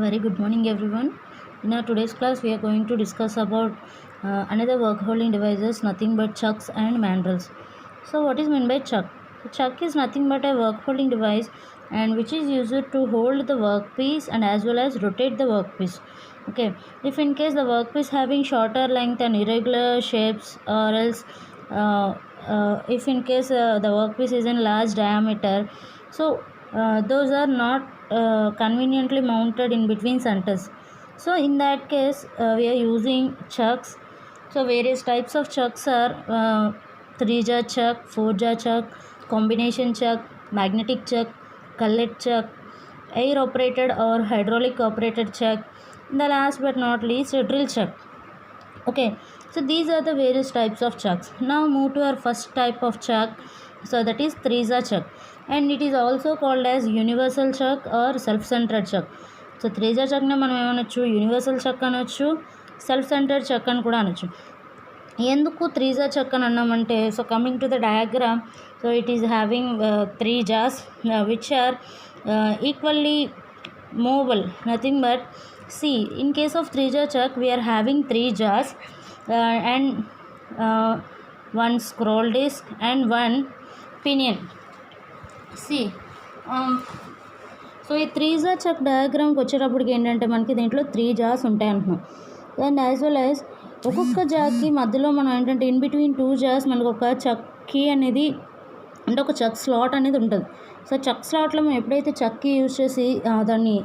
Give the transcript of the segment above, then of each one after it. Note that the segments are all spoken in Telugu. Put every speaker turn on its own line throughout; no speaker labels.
Very good morning, everyone. In our today's class, we are going to discuss about another work holding devices, nothing but chucks and mandrels. So, what is meant by chuck? So, chuck is nothing but a work holding device, and which is used to hold the workpiece and as well as rotate the workpiece. Okay, if in case the workpiece having shorter length and irregular shapes, or else if in case the workpiece is in large diameter, so those are not conveniently mounted in between centers. So in that case we are using chucks. So various types of chucks are 3-jar chuck, 4-jar chuck, combination chuck, magnetic chuck, cullet chuck, air operated or hydraulic operated chuck, the last but not least drill chuck. Okay, so these are the various types of chucks. Now move to our first type of chuck. So that is 3-jar chuck, and it is also called as universal chuck or self-centered chuck. So 3-jar chuck మనం ఏమనొచ్చు, యూనివర్సల్ chuck అనొచ్చు, సెల్ఫ్ సెంటర్డ్ chuck అని కూడా అనొచ్చు. ఎందుకు 3-jar chuck అని అన్నామంటే, so coming to the diagram, so it is having 3 jars which are equally movable, nothing but see, in case of 3-jar chuck we are having 3 jars and one scroll disc and one pinion. See, so ఈ 3-jar chuck డయాగ్రామ్కి వచ్చేటప్పటికి ఏంటంటే మనకి దీంట్లో 3 jars ఉంటాయి అంటున్నాం. అండ్ యాజ్ వెల్ యాజ్ ఒక్కొక్క జార్కి మధ్యలో మనం ఏంటంటే ఇన్ బిట్వీన్ 2 jars మనకు ఒక chuck key అనేది, అంటే ఒక chuck slot అనేది ఉంటుంది. సో chuck slotలో మనం ఎప్పుడైతే chuck key యూజ్ చేసి దాన్ని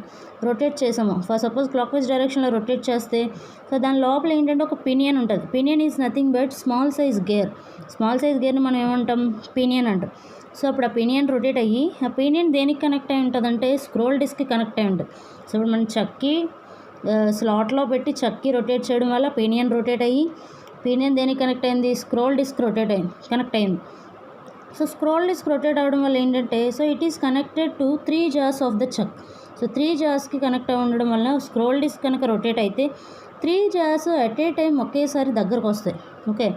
రొటేట్ చేసామో, ఫర్ సపోజ్ క్లాక్ వైజ్ డైరెక్షన్లో రొటేట్ చేస్తే, సో దాని లోపల ఏంటంటే ఒక పినియన్ ఉంటుంది. Pinion is nothing but small size gear. Small size గేర్ని మనం ఏమంటాం, పినియన్ అంటాం. సో అప్పుడు ఆ పినియన్ రొటేట్ అయ్యి, ఆ పినియన్ దేనికి కనెక్ట్ అయి ఉంటుంది అంటే స్క్రోల్ డిస్క్కి కనెక్ట్ అయి ఉంటుంది. సో ఇప్పుడు మనం చక్కి స్లాట్లో పెట్టి చక్కి రొటేట్ చేయడం వల్ల పినియన్ రొటేట్ అయ్యి, పినియన్ దేనికి కనెక్ట్ అయింది, స్క్రోల్ డిస్క్ కనెక్ట్ అయింది. సో స్క్రోల్ డిస్క్ రొటేట్ అవ్వడం వల్ల ఏంటంటే, so it is connected to 3 jars of the chuck. So 3 jarsకి కనెక్ట్ అయి ఉండడం వల్ల స్క్రోల్ డిస్క్ కనుక రొటేట్ అయితే 3 jars ఎట్ ఏ టైం ఒకేసారి దగ్గరకు వస్తాయి. ఓకే,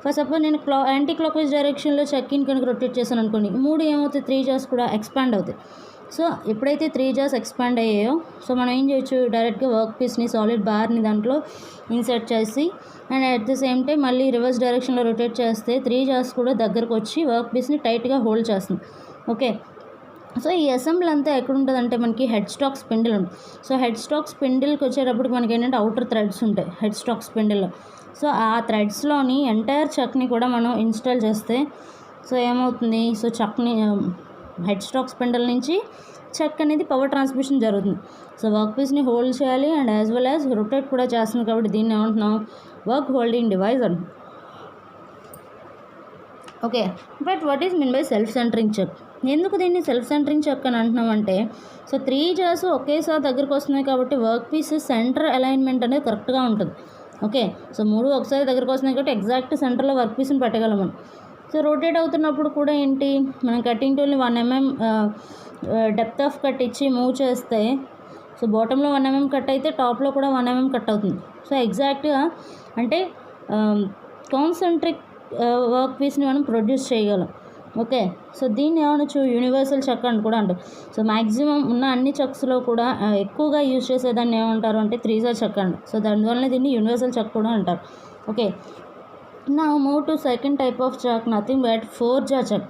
ఫర్ సపోజ్ నేను యాంటీ క్లాక్ వైజ్ డైరెక్షన్లో చక్కిని కనుక రొటేట్ చేశాను అనుకోండి, 3 ఏమవుతాయి, 3 jars కూడా ఎక్స్పాండ్ అవుతాయి. సో ఎప్పుడైతే 3 jars ఎక్స్పాండ్ అయ్యాయో, సో మనం ఏం చేయొచ్చు, డైరెక్ట్గా వర్క్ పీస్ని సాలిడ్ బార్ని దాంట్లో ఇన్సర్ట్ చేసి and at the same time మళ్ళీ రివర్స్ డైరెక్షన్లో రొటేట్ చేస్తే 3 jars కూడా దగ్గరకు వచ్చి వర్క్ పీస్ని టైట్గా హోల్డ్ చేస్తుంది. ఓకే, సో ఈ అసెంబ్లీ అంతా ఎక్కడ ఉంటుంది అంటే మనకి హెడ్ స్టాక్ స్పిండిల్ ఉంటుంది. సో హెడ్ స్టాక్ స్పిండిల్కి వచ్చేటప్పటికి మనకి ఏంటంటే అవుటర్ థ్రెడ్స్ ఉంటాయి హెడ్ స్టాక్ స్పిండిల్లో. సో ఆ థ్రెడ్స్లోని ఎంటైర్ చక్ని కూడా మనం ఇన్స్టాల్ చేస్తే, సో ఏమవుతుంది, సో చక్ని హెడ్ స్టాక్ స్పిండిల్ నుంచి చక్ అనేది పవర్ ట్రాన్స్మిషన్ జరుగుతుంది. సో వర్క్ పీస్ని హోల్డ్ చేయాలి and as well as rotate కూడా చేస్తుంది. కాబట్టి దీన్ని ఏమంటున్నాం, వర్క్ హోల్డింగ్ డివైస్ అంటున్నాం. Okay, but what is mean by self centering chuck? ఎందుకు దీన్ని సెల్ఫ్ సెంటరింగ్ చెక్ అని అంటున్నామంటే, సో 3 jars ఒకేసారి దగ్గరకు వస్తున్నాయి కాబట్టి వర్క్ పీస్ సెంటర్ అలైన్మెంట్ అనేది కరెక్ట్గా ఉంటుంది. ఓకే, సో 3 ఒకసారి దగ్గరకు వస్తున్నాయి కాబట్టి ఎగ్జాక్ట్ సెంటర్లో వర్క్ పీస్ని పెట్టగలం మనం. సో రొటేట్ అవుతున్నప్పుడు కూడా ఏంటి, మనం కటింగ్ టూల్ని 1 mm డెప్త్ ఆఫ్ కట్ ఇచ్చి మూవ్ చేస్తే, సో బాటంలో 1 mm కట్ అయితే టాప్లో కూడా 1 mm కట్ అవుతుంది. సో ఎగ్జాక్ట్గా అంటే కాన్సెంట్రిక్ వర్క్ పీస్ని మనం ప్రొడ్యూస్ చేయగలం. ఓకే, సో దీన్ని ఏమనొచ్చు, యూనివర్సల్ చక్ అని కూడా అంటారు. సో మ్యాక్సిమం ఉన్న అన్ని చక్స్లో కూడా ఎక్కువగా యూజ్ చేసేదాన్ని ఏమంటారు అంటే 3-jar chuck అంటారు. సో దానివల్ల దీన్ని యూనివర్సల్ చక్ కూడా అంటారు. ఓకే, నా move to second type of chuck, nothing but 4-jar chuck.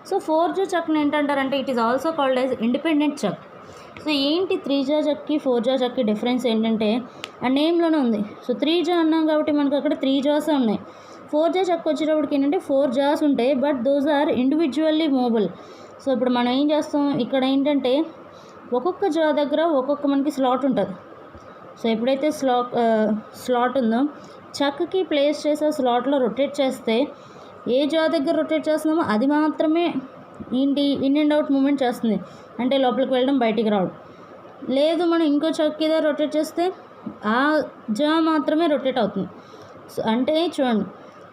So 4-jar chuckని ఏంటంటారంటే it is also called as independent chuck. So ఏంటి 3-jar chuckకి 4-jar chuckకి డిఫరెన్స్ ఏంటంటే ఆ నేమ్లోనే ఉంది. సో 3-jar అన్నాం కాబట్టి మనకు అక్కడ 3 jars ఉన్నాయి. 4-jar chuck వచ్చేటప్పటికి ఏంటంటే 4 jars ఉంటాయి, but those are individually movable. So ఇప్పుడు మనం ఏం చేస్తాం, ఇక్కడ ఏంటంటే ఒక్కొక్క జార్ దగ్గర ఒక్కొక్క మనకి స్లాట్ ఉంటుంది. సో ఎప్పుడైతే స్లాట్ ఉందో చక్కి ప్లేస్ చేసే స్లాట్లో రొటేట్ చేస్తే, ఏ జార్ దగ్గర రొటేట్ చేస్తున్నామో అది మాత్రమే ఏంటి ఇన్ అండ్ అవుట్ మూమెంట్ చేస్తుంది, అంటే లోపలికి వెళ్ళడం బయటికి రావడం. లేదు మనం ఇంకో చక్ దగ్గర రొటేట్ చేస్తే ఆ జార్ మాత్రమే రొటేట్ అవుతుంది. సో అంటే చూడండి,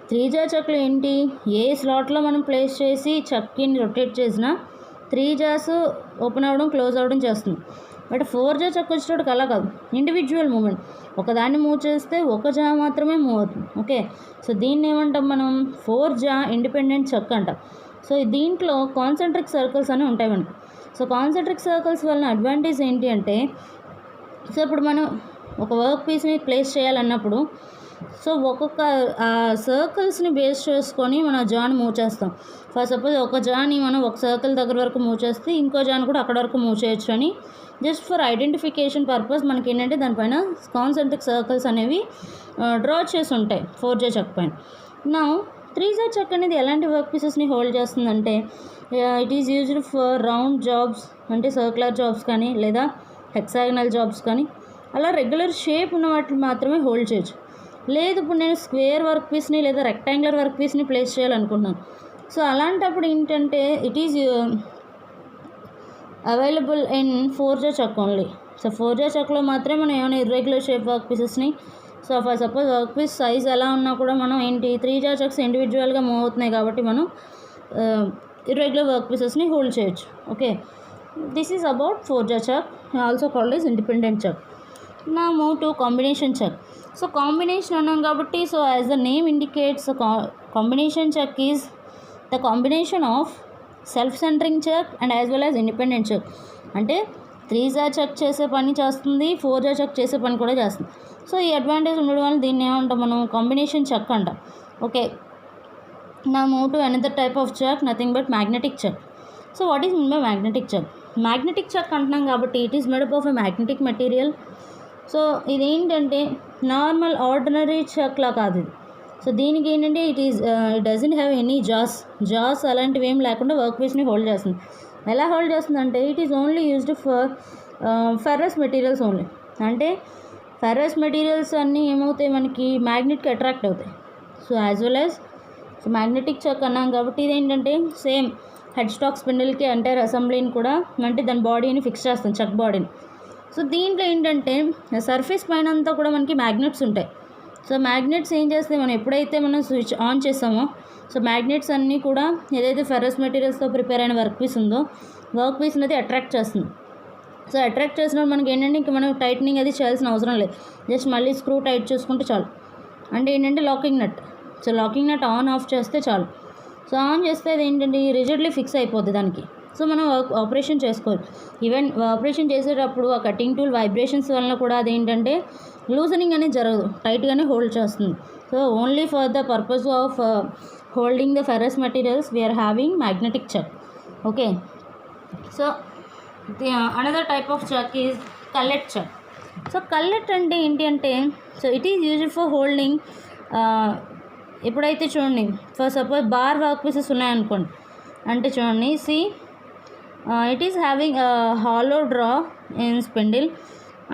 3-jar chuckలో ఏంటి, ఏ స్లాట్లో మనం ప్లేస్ చేసి చక్కిని రొటేట్ చేసినా 3 jars ఓపెన్ అవ్వడం క్లోజ్ అవ్వడం చేస్తుంది. బట్ 4-jar chuck వచ్చేటప్పుడు అలా కాదు, ఇండివిజువల్ మూమెంట్. ఒకదాన్ని మూవ్ చేస్తే ఒక జా మాత్రమే మూవ్ అవుతుంది. ఓకే, సో దీన్ని ఏమంటాం మనం, 4-jar ఇండిపెండెంట్ చక్ అంటాం. సో దీంట్లో కాన్సెంట్రిక్ సర్కిల్స్ అని ఉంటాయి మనకి. సో కాన్సెంట్రిక్ సర్కిల్స్ వలన అడ్వాంటేజ్ ఏంటి అంటే, సో ఇప్పుడు మనం ఒక వర్క్ పీస్ని ప్లేస్ చేయాలన్నప్పుడు సో ఒక్కొక్క సర్కిల్స్ని బేస్ చేసుకొని మనం జాని మూవ్ చేస్తాం. ఫర్ సపోజ్ ఒక జాని మనం ఒక సర్కిల్ దగ్గర వరకు మూవ్ చేస్తే ఇంకో జాని కూడా అక్కడ వరకు మూవ్ చేయొచ్చు అని జస్ట్ ఫర్ ఐడెంటిఫికేషన్ పర్పస్ మనకి ఏంటంటే దానిపైన కాన్సెంట్రిక్ సర్కిల్స్ అనేవి డ్రా చేసి ఉంటాయి 4J చెక్ పైన. నా 3J చెక్ అనేది ఎలాంటి వర్క్ పీసెస్ని హోల్డ్ చేస్తుందంటే it is used for round jobs అంటే సర్క్యులర్ జాబ్స్ కానీ లేదా హెక్సాగనల్ జాబ్స్ కానీ అలా రెగ్యులర్ షేప్ ఉన్న వాటిని మాత్రమే హోల్డ్ చేయొచ్చు. లేదు ఇప్పుడు నేను స్క్వేర్ వర్క్ పీస్ని లేదా రెక్టాంగులర్ వర్క్ పీస్ని ప్లేస్ చేయాలనుకుంటున్నాను. సో అలాంటప్పుడు ఏంటంటే it is available in 4J chuck only. So 4J చెక్లో మాత్రమే మనం ఏమైనా ఇర్రెగ్యులర్ షేప్ వర్క్ పీసెస్ని so for suppose work piece size ఎలా ఉన్నా కూడా మనం ఏంటి 3J చెక్స్ ఇండివిజువల్గా మూవ్ అవుతున్నాయి కాబట్టి మనం ఇర్రెగ్యులర్ వర్క్ పీసెస్ని హోల్డ్ చేయొచ్చు. Okay, this is about 4J chuck, also called is independent chuck. Now move to combination chuck. So combination అన్నాం కాబట్టి so as the name indicates combination chuck is the combination of self centering chuck and as well as independent chuck. అంటే 3J చెక్ చేసే పని చేస్తుంది, 4J చెక్ చేసే పని కూడా చేస్తుంది. సో ఈ అడ్వాంటేజ్ ఉండడం వల్ల దీన్ని ఏమంటాం మనం కాంబినేషన్ చెక్ అంటాం. ఓకే, నా move to another type of chuck, nothing but magnetic chuck. So what is mean by magnetic chuck? Magnetic chuck అంటున్నాం కాబట్టి it is made up of a magnetic material. So ఇదేంటంటే నార్మల్ ఆర్డినరీ చెక్లా కాదు ఇది. సో దీనికి ఏంటంటే it doesn't have any jaws అలాంటివి ఏం లేకుండా వర్క్ పీస్ని హోల్డ్ చేస్తుంది. ఎలా హోల్డ్ చేస్తుందంటే it is only used for ferrous materials only. అంటే ఫెర్రస్ మెటీరియల్స్ అన్నీ ఏమవుతాయి మనకి మ్యాగ్నెట్కి అట్రాక్ట్ అవుతాయి. So as well as so magnetic chuck అన్నాం కాబట్టి ఇదేంటంటే సేమ్ హెడ్ స్టాక్ స్పిన్డిల్కి ఎంటైర్ అసెంబ్లీని కూడా అంటే దాని బాడీని ఫిక్స్ చేస్తాం చెక్ బాడీని. సో దీంట్లో ఏంటంటే సర్ఫేస్ పైన అంతా కూడా మనకి మ్యాగ్నెట్స్ ఉంటాయి. సో మ్యాగ్నెట్స్ ఏం చేస్తే మనం ఎప్పుడైతే మనం స్విచ్ ఆన్ చేస్తామో సో మ్యాగ్నెట్స్ అన్నీ కూడా ఏదైతే ఫెర్రస్ మెటీరియల్స్తో ప్రిపేర్ అయిన వర్క్ పీస్ ఉందో వర్క్ పీస్ అనేది అట్రాక్ట్ చేస్తుంది. సో అట్రాక్ట్ చేసినప్పుడు మనకి ఏంటంటే ఇంకా మనం టైట్నింగ్ అది చేయాల్సిన అవసరం లేదు, జస్ట్ మళ్ళీ స్క్రూ టైట్ చేసుకుంటే చాలు. అంటే ఏంటంటే locking nut. So locking nut on off చేస్తే చాలు. సో ఆన్ చేస్తే అది ఏంటంటే రిజిడ్లీ ఫిక్స్ అయిపోద్ది దానికి. సో మనం ఆపరేషన్ చేసుకోవాలి. ఈవెన్ ఆపరేషన్ చేసేటప్పుడు ఆ కటింగ్ టూల్ వైబ్రేషన్స్ వలన కూడా అదేంటంటే లూజనింగ్ అనేది జరగదు, టైట్గానే హోల్డ్ చేస్తుంది. So only for the purpose of holding the ferrous materials we are having magnetic chuck. Okay, so another type of chuck is collet chuck. So collet అంటే ఏంటి అంటే so it is used for holding. ఎప్పుడైతే చూడండి for suppose bar work pieces ఉన్నాయనుకోండి, అంటే చూడండి it is having hollow draw in spindle.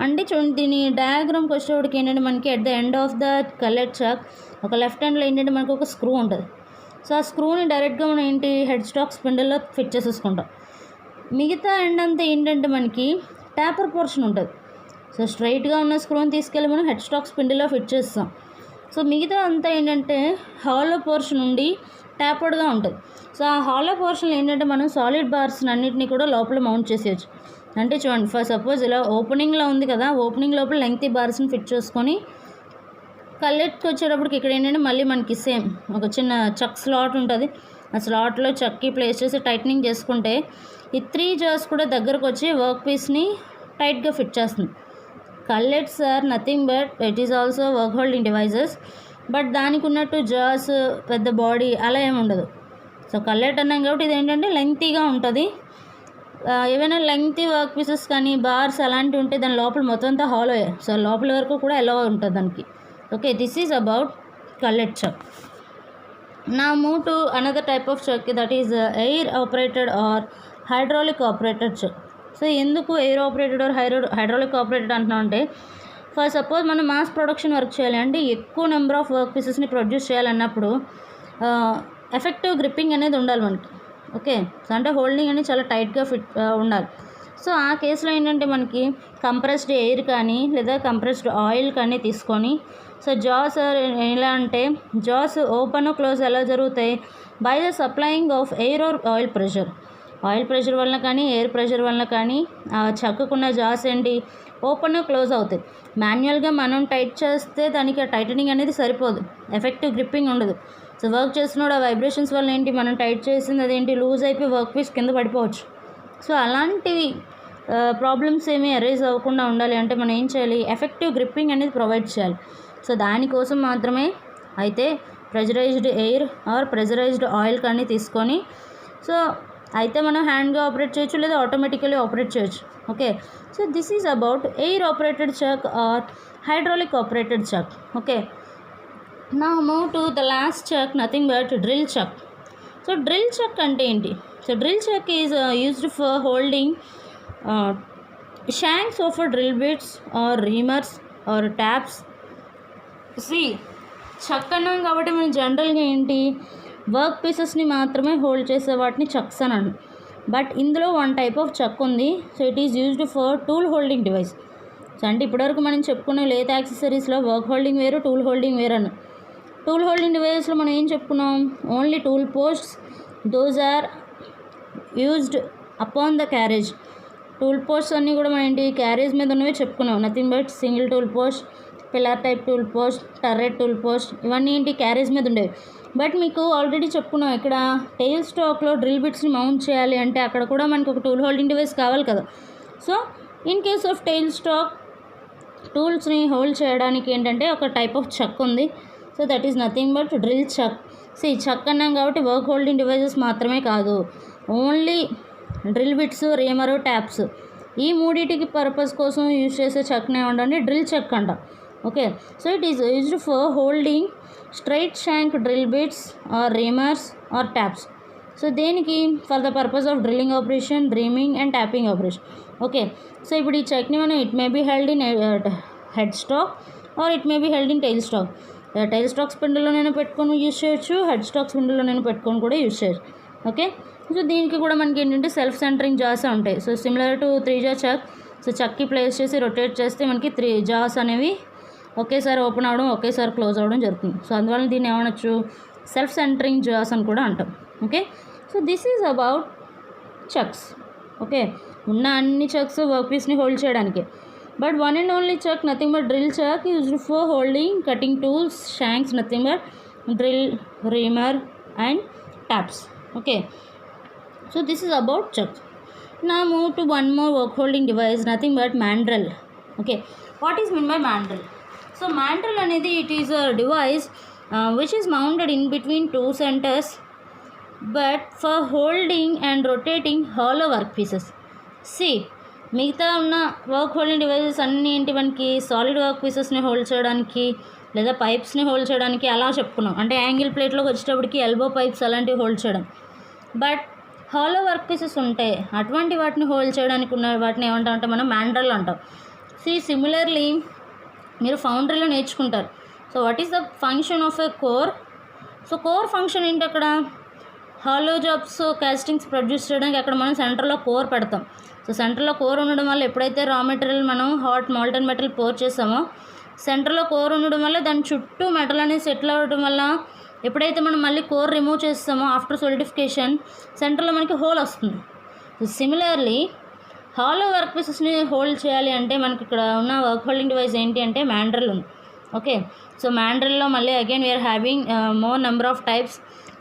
అంటే చూడండి దీని డయాగ్రామ్కి వచ్చేవాడికి ఏంటంటే మనకి at the end of the కల్లెట్ check ఒక లెఫ్ట్ హ్యాండ్లో ఏంటంటే మనకు ఒక స్క్రూ ఉంటుంది. సో ఆ స్క్రూని డైరెక్ట్గా మనం ఏంటి హెడ్ స్టాక్ స్పిన్డిల్లో ఫిట్ చేసేసుకుంటాం. మిగతా ఎండ్ అంతా ఏంటంటే మనకి ట్యాపర్ పోర్షన్ ఉంటుంది. సో స్ట్రైట్గా ఉన్న స్క్రూని తీసుకెళ్ళి మనం హెడ్ స్టాక్ స్పిన్డిల్లో ఫిట్ చేస్తాం. సో మిగతా అంతా ఏంటంటే హాలో పోర్షన్ ఉండి ట్యాపర్డ్గా ఉంటుంది. సో ఆ హాలో పోర్షన్లో ఏంటంటే మనం సాలిడ్ బార్స్ అన్నింటినీ కూడా లోపల మౌంట్ చేసేయచ్చు. అంటే చూడండి ఫర్ సపోజ్ ఇలా ఓపెనింగ్లో ఉంది కదా, ఓపెనింగ్ లోపల లెంగ్తీ బార్స్ని ఫిట్ చేసుకొని కల్లెట్కి వచ్చేటప్పటికి ఇక్కడ ఏంటంటే మళ్ళీ మనకి సేమ్ ఒక చిన్న చక్ స్లాట్ ఉంటుంది. ఆ స్లాట్లో చక్కి ప్లేస్ చేసి టైట్నింగ్ చేసుకుంటే ఈ 3 జాస్ కూడా దగ్గరకు వచ్చి వర్క్ పీస్ని టైట్గా ఫిట్ చేస్తుంది. Collets are nothing but it is also work holding devices. But దానికి ఉన్నట్టు జాస్ పెద్ద బాడీ అలా ఏమి ఉండదు. సో కల్లెట్ అన్నాం కాబట్టి ఇది ఏంటంటే లెంగ్తీగా ఉంటుంది. ఏవైనా లెంగ్తీ వర్క్ పీసెస్ కానీ బార్స్ అలాంటివి ఉంటే దాని లోపల మొత్తం అంతా హాలో, సో లోపల వరకు కూడా ఎలా ఉంటుంది దానికి. Okay, this is about collet chuck. Now move to another type of chuck that is air operated or hydraulic operated chuck. So ఎందుకు air operated or hydraulic operated అంటున్నాం అంటే ఫర్ సపోజ్ మనం మాస్ ప్రొడక్షన్ వర్క్ చేయాలి అంటే ఎక్కువ నెంబర్ ఆఫ్ వర్క్ పీసెస్ని ప్రొడ్యూస్ చేయాలన్నప్పుడు ఎఫెక్టివ్ గ్రిప్పింగ్ అనేది ఉండాలి మనకి. ఓకే, సో అంటే హోల్డింగ్ అనేది చాలా టైట్గా ఫిట్ ఉండాలి. సో ఆ కేసులో ఏంటంటే మనకి కంప్రెస్డ్ ఎయిర్ కానీ లేదా కంప్రెస్డ్ ఆయిల్ కానీ తీసుకొని సో జాస్ ఎలా అంటే జాస్ ఓపెన్ క్లోజ్ ఎలా జరుగుతాయి by the supplying of air or oil pressure. Oil pressure వలన కానీ ఎయిర్ ప్రెషర్ వలన కానీ ఆ చక్కుకున్న జాస్ ఏంటి ఓపెన్ క్లోజ్ అవుతాయి. మాన్యువల్గా మనం టైట్ చేస్తే దానికి ఆ టైటనింగ్ అనేది సరిపోదు, ఎఫెక్టివ్ గ్రిప్పింగ్ ఉండదు. సో వర్క్ చేస్తున్నప్పుడు ఆ వైబ్రేషన్స్ వల్ల ఏంటి మనం టైట్ చేసింది అదేంటి లూజ్ అయిపోయి వర్క్ పీస్ కింద పడిపోవచ్చు. సో అలాంటివి ప్రాబ్లమ్స్ ఏమీ అరైజ్ అవ్వకుండా ఉండాలి అంటే మనం ఏం చేయాలి, ఎఫెక్టివ్ గ్రిప్పింగ్ అనేది ప్రొవైడ్ చేయాలి. సో దానికోసం మాత్రమే అయితే pressurised air or pressurised oil కానీ తీసుకొని, సో అయితే మనం హ్యాండ్గా ఆపరేట్ చేయొచ్చు లేదా ఆటోమేటికలీ ఆపరేట్ చేయొచ్చు. Okay, so this is about air operated chuck or hydraulic operated chuck. Okay, నా move to the last chuck, nothing but drill chuck. So drill chuck అంటే ఏంటి? So drill chuck is used for holding shanks of drill bits or reamers or taps. Chuck అన్నాం కాబట్టి మనం జనరల్గా ఏంటి, వర్క్ పీసెస్ని మాత్రమే హోల్డ్ చేసే వాటిని చక్స్ అని అన్నాం. బట్ ఇందులో వన్ టైప్ ఆఫ్ చక్ ఉంది. So it is used for tool holding device. So అంటే ఇప్పటివరకు మనం చెప్పుకునే లేత్ యాక్సెసరీస్లో వర్క్ హోల్డింగ్ వేరు, టూల్ హోల్డింగ్ వేరు అన్న. టూల్ హోల్డింగ్ డివైస్లో మనం ఏం చెప్పుకున్నాం, only tool posts, those are used upon the carriage. Tool posts అన్నీ కూడా మనం ఏంటి, క్యారేజ్ మీద ఉన్నవే చెప్పుకున్నాం. Nothing but single tool post, pillar type tool post, turret tool post, ఇవన్నీ ఏంటి క్యారేజ్ మీద ఉండేవి. బట్ మీకు ఆల్రెడీ చెప్పుకున్నాం, ఇక్కడ టెయిల్ స్టాక్లో డ్రిల్ బిట్స్ని మౌంట్ చేయాలి అంటే అక్కడ కూడా మనకు ఒక టూల్ హోల్డింగ్ డివైస్ కావాలి కదా. So in case of tail stock టూల్స్ని హోల్డ్ చేయడానికి ఏంటంటే ఒక టైప్ ఆఫ్ చక్ ఉంది. So that is nothing but drill chuck. So ఈ చక్ అన్నాం కాబట్టి వర్క్ హోల్డింగ్ డివైజెస్ మాత్రమే కాదు, only drill bits, reamer, taps, ఈ మూడింటికి పర్పస్ కోసం యూజ్ చేసే చక్నే ఉండండి డ్రిల్ చక్ అంట. Okay, so it is used for holding straight shank drill bits or reamers or taps. So దేనికి, for the purpose of drilling operation, reaming and tapping operation. Okay, so ఇప్పుడు ఈ చక్ని మనం it may be held in head stock or it may be held in tail stock. Tail stock స్పిండిల్లోనైనా పెట్టుకొని యూజ్ చేయొచ్చు, హెడ్ స్టాక్ స్పిండిల్లోనైనా పెట్టుకొని కూడా యూజ్ చేయొచ్చు. ఓకే, సో దీనికి కూడా మనకి ఏంటంటే సెల్ఫ్ సెంటరింగ్ జాస్ ఉంటాయి. సో సిమిలర్ టు 3 జా చక్. సో చక్కి ప్లేస్ చేసి రొటేట్ చేస్తే మనకి 3 జాస్ అనేవి ఒకేసారి ఓపెన్ అవ్వడం, ఒకేసారి క్లోజ్ అవ్వడం జరుగుతుంది. సో అందువల్ల దీన్ని ఏమనొచ్చు, సెల్ఫ్ సెంటరింగ్ జాస్ అని కూడా అంటాం. Okay, so this is about chucks. Okay, ఉన్న అన్ని చక్స్ వర్క్ పీస్ని హోల్డ్ చేయడానికి. But one and only chuck, nothing but drill chuck, used for holding cutting tools, shanks, nothing but drill, reamer and taps. Okay, so this is about chuck. Now move to one more work holding device, nothing but mandrel. Okay, what is meant by mandrel? So mandrel anedi, it is a device which is mounted in between two centers but for holding and rotating hollow work pieces. See, మిగతా ఉన్న వర్క్ హోల్డింగ్ డివైజెస్ అన్నీ ఏంటి, మనకి సాలిడ్ వర్క్ పీసెస్ని హోల్డ్ చేయడానికి లేదా పైప్స్ని హోల్డ్ చేయడానికి అలా చెప్పుకున్నాం. అంటే యాంగిల్ ప్లేట్లోకి వచ్చేటప్పటికి ఎల్బో పైప్స్ అలాంటివి హోల్డ్ చేయడం. బట్ హాలో వర్క్ పీసెస్ ఉంటాయి, అటువంటి వాటిని హోల్డ్ చేయడానికి ఉన్న వాటిని ఏమంటామంటే మనం మ్యాండ్రల్ అంటాం. సిమిలర్లీ మీరు ఫౌండరీలో నేర్చుకుంటారు. So what is the function of a core? So core function ఏంటి, అక్కడ హాలో జాబ్స్ కాస్టింగ్స్ ప్రొడ్యూస్ చేయడానికి అక్కడ మనం సెంటర్లో కోర్ పెడతాం. సో సెంటర్లో కోర్ ఉండడం వల్ల ఎప్పుడైతే రా మెటీరియల్ మనం హాట్ మాల్టన్ మెటల్ పోర్ చేసామో, సెంటర్లో కోర్ ఉండడం వల్ల దాని చుట్టూ మెటల్ అనేది సెటిల్ అవ్వడం వల్ల ఎప్పుడైతే మనం మళ్ళీ కోర్ రిమూవ్ చేస్తామో ఆఫ్టర్ సోలిడిఫికేషన్ సెంటర్లో మనకి హోల్ వస్తుంది. సో సిమిలర్లీ హాలో వర్క్ పీసెస్ని హోల్డ్ చేయాలి అంటే మనకి ఇక్కడ ఉన్న వర్క్ హోల్డింగ్ డివైస్ ఏంటి అంటే మ్యాండ్రల్ ఉంది. ఓకే, సో మ్యాండ్రల్లో మళ్ళీ again we are having more number of types,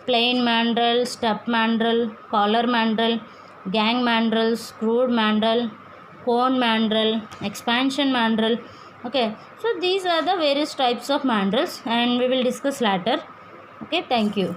plain mandrel, step mandrel, collar mandrel, gang mandrel, screwed mandrel, cone mandrel, expansion mandrel. Okay, so these are the various types of mandrels and we will discuss later. Okay, thank you.